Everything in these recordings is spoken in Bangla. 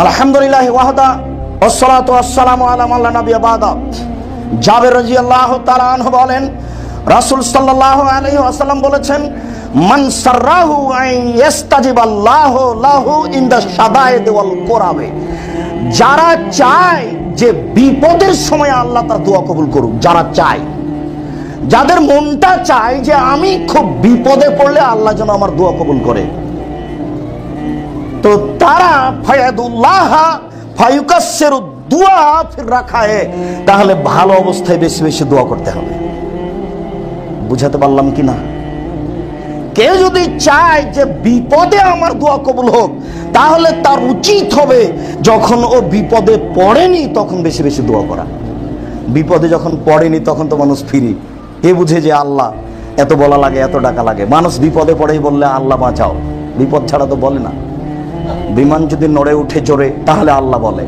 আলহামদুলিল্লাহ ওয়াহদা ওয়াসসালাতু ওয়াসসালামু আলা মান লা নাবিয়্যা বা'দা। জাবের রাদিয়াল্লাহু তাআলা আনহু বলেন, রাসূল সাল্লাল্লাহু আলাইহি ওয়াসাল্লাম বলেছেন, মান সাররাহু আন ইস্তাজিবাল্লাহু লাহু ইনদা শাদায়েদ ওয়াল কুরাবে। যারা চায় যে বিপদের সময় আল্লাহ তার দোয়া কবুল করুক, যারা চায়, যাদের মনটা চায় যে আমি খুব বিপদে পড়লে আল্লাহ যেন আমার দোয়া কবুল করে, তো তারা ফায়াদুল্লাহ ফায়ুকাসসিরু দুআ ফির রাখায়ে, তাহলে ভালো অবস্থায় বেশি বেশি দোয়া করতে হবে। বুঝাতে পারলাম কি না? কেউ যদি চায় যে বিপদে আমার দোয়া কবুল হোক, তাহলে তার উচিত হবে যখন ও বিপদে পড়েনি তখন বেশি বেশি দোয়া করা। বিপদে যখন পড়েনি তখন তো মানুষ ফ্রি, এ বুঝে যে আল্লাহ এত বলা লাগে, এত ডাকা লাগে। মানুষ বিপদে পড়েই বললে আল্লাহ বাঁচাও, বিপদ ছাড়া তো বলে না। বিমান যদি নড়ে উঠে জোরে তাহলে আল্লাহ বলে,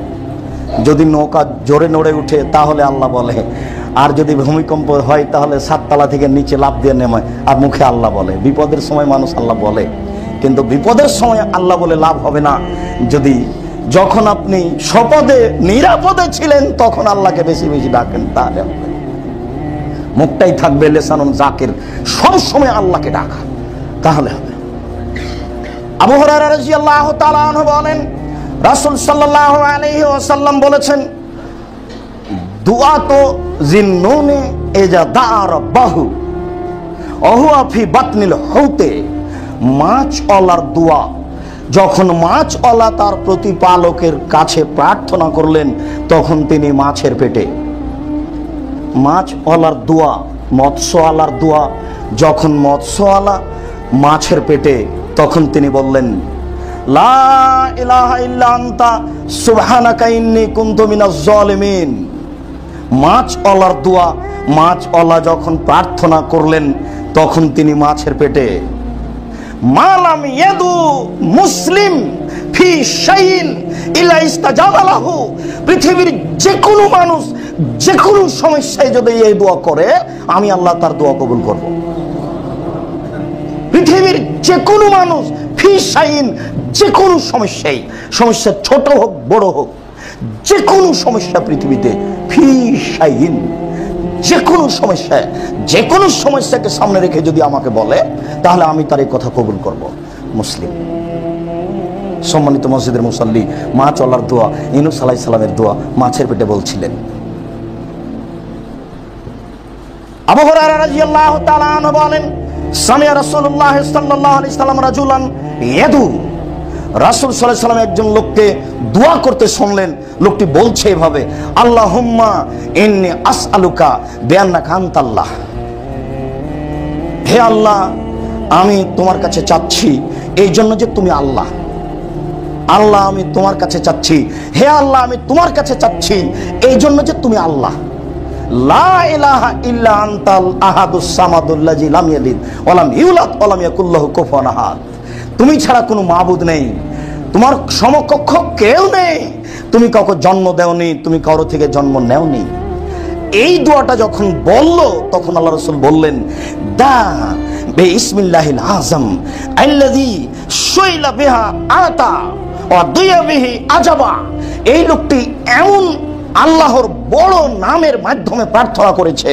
যদি নৌকা জোরে নড়ে উঠে তাহলে আল্লাহ বলে, আর যদি ভূমিকম্প হয় তাহলে 7 তলা থেকে নিচে লাফ দিয়ে নেমে আর মুখে আল্লাহ বলে। বিপদের সময় মানুষ আল্লাহ বলে, কিন্তু বিপদের সময় আল্লাহ বলে লাভ হবে না। যদি যখন আপনি সপদে নিরাপদে ছিলেন তখন আল্লাহকে বেশি বেশি ডাকেন, তাহলে হবে। মুখটাই থাকবে লিসানুন যাকির, সব সময় আল্লাহকে ডাকা, তাহলে হবে। আবু হুরায়রা রাদিয়াল্লাহু তাআলা আনহু বলেন, রাসূল সাল্লাল্লাহু আলাইহি ওয়াসাল্লাম বলেছেন, দুআ তো জিন্নুনে ইজা দা'a রাব্বাহু ওয়া হুয়া ফি বাতনিল হুতে। মাছওয়ালার দোয়া, যখন মাছওয়ালা তার প্রতিপালকের কাছে প্রার্থনা করলেন তখন তিনি মাছের পেটে। মাছওয়ালার দোয়া, মৎস্যওয়ালার দোয়া, যখন মৎস্যওয়ালা মাছের পেটে তখন তিনি বললেন, লা ইলাহা ইল্লা আনতা সুবহানাকা ইন্নী কুনতু মিনাজ জালিমিন। মাছওয়ালার দোয়া, মাছওয়ালা যখন প্রার্থনা করলেন তখন তিনি মাছের পেটে। মালাম ইয়াদু মুসলিম ফি শাইইন ইল্লা ইস্তাজাবা লাহু। পৃথিবীর যে কোনো মানুষ যে কোনো সমস্যায় যদি এই দোয়া করে, আমি আল্লাহ তার দোয়া কবুল করব। পৃথিবীর যে কোনো মানুষ ফি শাইইন, যে কোনো সমস্যায়, সমস্যা ছোট হোক বড় হোক, যে কোনো সমস্যা পৃথিবীতে, ফি শাইইন, যে কোনো সমস্যায়, যে কোনো সমস্যাকে সামনে রেখে যদি আমাকে বলে তাহলে আমি তার এই কথা কবুল করব। মুসলিম। সম্মানিত মসজিদের মুসাল্লি, মাছওয়ালার দোয়া, ইউনূস আলাইহিস সালামের দোয়া মাছের পেটে বলছিলেন। আবু হুরায়রা রাদিয়াল্লাহু তাআলা আনহু বলেন, সামিয়া রাসূলুল্লাহ সাল্লাল্লাহু আলাইহি সাল্লাম রাজুলান ইয়াদু। রাসূল সাল্লাল্লাহু আলাইহি সাল্লাম একজন লোককে দোয়া করতে শুনলেন। লোকটি বলছে এভাবে, আল্লাহুম্মা ইন্নী আসআলুকা বিআন্নাকা আনতাল্লাহ। হে আল্লাহ, আমি তোমার কাছে চাচ্ছি এই জন্য যে তুমি আল্লাহ। আল্লাহ, আমি তোমার কাছে চাচ্ছি, হে আল্লাহ, আমি তোমার কাছে চাচ্ছি এই জন্য যে তুমি আল্লাহ। লা ইলাহা ইল্লা আনতাল আহাদুস সামাদুল্লাযী লাম ইয়ালিদ ওয়া লাম ইউলাদ ওয়া লাম ইয়াকুল লাহু কুফুয়ান আহাদ। তুমি ছাড়া কোনো মাবুদ নেই, তোমার সমকক্ষ কেউ নেই, তুমি কাউকে জন্ম দেওনি, তুমি কারো থেকে জন্ম নেওনি। এই দোয়াটা যখন বলল তখন আল্লাহ রাসূল বললেন, দা বিসমিল্লাহিল আযম আল্লাযী শুইলা বিহা আতা ওয়া দুইয়া বিহি আজাবা। এই লোকটি এমন আল্লাহর বড় নামের মাধ্যমে প্রার্থনা করেছে,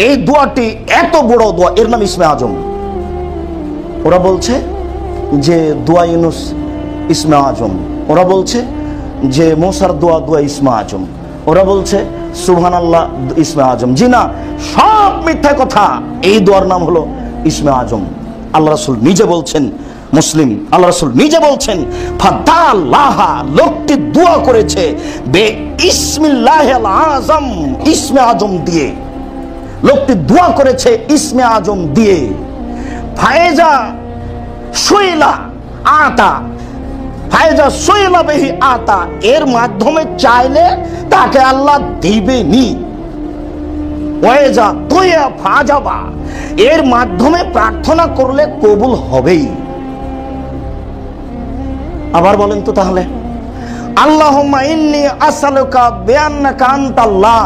এই দোয়াটি এত বড় দোয়া, এর নাম ইসমে আজম। ওরা বলছে যে দোয়া ইউনূস ইসমে আজম, ওরা বলছে যে মুসার দোয়া দোয়া ইসমে আজম, ওরা বলছে সুবহানাল্লাহ ইসমে আজম। জি না, সব মিথ্যা কথা। এই দোয়ার নাম হলো ইসমে আজম। আল্লাহ রাসূল নিজে বলছেন, মুসলিম, আল্লাহ রাসূল নিজে বলছেন, ফাদাল্লাহা, লোকটি দোয়া করেছে বে ইসমিল্লাহিল আযম, ইসমে আজম দিয়ে। লোকটি দোয়া করেছে ইসমে আজম দিয়ে। ফায়েজা শুইলা আতা, ফায়েজা শুইলা বিহি আতা, এর মাধ্যমে চাইলে তাকে আল্লাহ দিবেনি। ওয়াইজা তুইয়া ফাজাবা, এর মাধ্যমে প্রার্থনা করলে কবুল হবেই। আবার বলেন তো তাহলে, আল্লাহুম্মা ইন্নী আসআলুকা বিআন্নাকা আনতাল্লাহ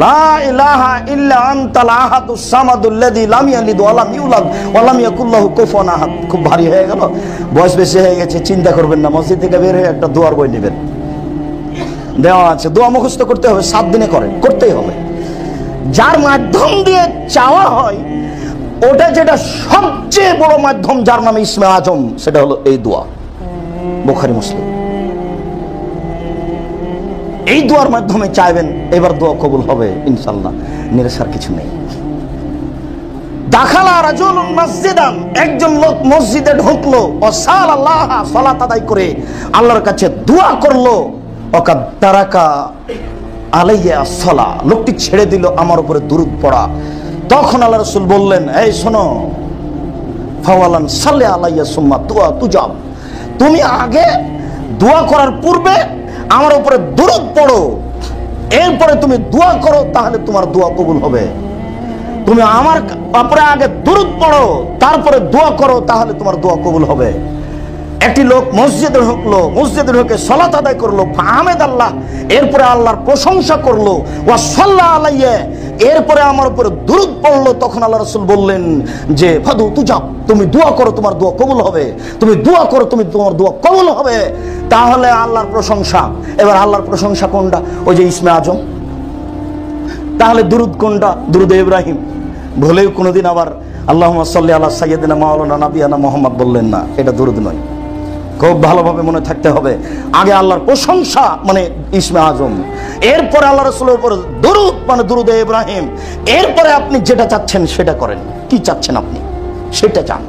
লা ইলাহা ইল্লা আনতাল আহাদুস সামাদুল্লাযী লাম ইয়ালিদ ওয়া লাম ইউলাদ ওয়া লাম ইয়াকুল লাহু কুফুয়ান আহাদ। খুব ভারী হয়ে গেল, বয়স বেশি হয়ে গেছে, চিন্তা করবেন না, মসজিদ থেকে বের হয়ে একটা দোয়ার বই নেবেন, দেওয়া আছে, দোয়া মুখস্থ করতে হবে, 7 দিনে করেন, করতেই হবে। যার মাধ্যম দিয়ে চাওয়া হয় ওটা যেটা সবচেয়ে বড় মাধ্যম, যার নামে ইসমে আজম, সেটা হলো এই দোয়া। বুখারী মুসলিম। এই দোয়ার মাধ্যমে চাইবেন, এবার দোয়া কবুল হবে ইনশাআল্লাহ, নিরাশার কিছু নেই। দাখালা রাজুলুন মসজিদান, একজন লোক মসজিদে ঢুকলো, ওয়াসালাল্লাহ, সালাত আদায় করে আল্লাহর কাছে দোয়া করলো, ওয়াকাদ তারাকা আলাইয়া আসসালা, লোকটি ছেড়ে দিল আমার উপরে দুরূদ পড়া। তখন আল্লাহ রাসূল বললেন, এই শোনো, ফাওয়ালান সাল্লি আলাইয়া সুম্মা দুআ তুজাব, তুমি আগে দোয়া করার পূর্বে আমার উপরে দুরূদ পড়ো, এরপরে তুমি দোয়া করো, তাহলে তোমার দোয়া কবুল হবে। তুমি আমার উপরে আগে দুরূদ পড়ো, তারপরে দোয়া করো, তাহলে তোমার দোয়া কবুল হবে। একটি লোক মসজিদে ঢুকলো, মসজিদে ঢুকে সালাত আদায় করলো, ফাহামেদ আল্লাহ, এরপরে আল্লাহর প্রশংসা করলো, ওয়া সাল্লা আলাইয়া, এরপরে আমার উপরে দুরূদ পড়লো। তখন আল্লাহ রাসূল বললেন যে ফাদু তুজাব, তুমি দোয়া করো, তোমার দোয়া কবুল হবে, তুমি দোয়া করো, তুমি তোমার দোয়া কবুল হবে। তাহলে আল্লাহর প্রশংসা, এবার আল্লাহর প্রশংসা কোনটা? ওই যে ইসমে আজম। তাহলে দুরূদ কোনটা? দুরূদে ইব্রাহিম। ভুলেও কোনোদিন আবার আল্লাহুম্মা সাল্লি আলা সাইয়্যিদিনা মাওলানা নাবিয়ানা মুহাম্মদ বললেন না, এটা দুরূদ নয়। খুব ভালোভাবে মনে থাকতে হবে, আগে আল্লাহর প্রশংসা মানে ইসমে আজম, এরপরে আল্লাহ রাসূলের উপর দুরূদ মানে দুরূদে ইব্রাহিম, এরপরে আপনি যেটা চাচ্ছেন সেটা করেন। কি চাচ্ছেন আপনি, সেটা চান।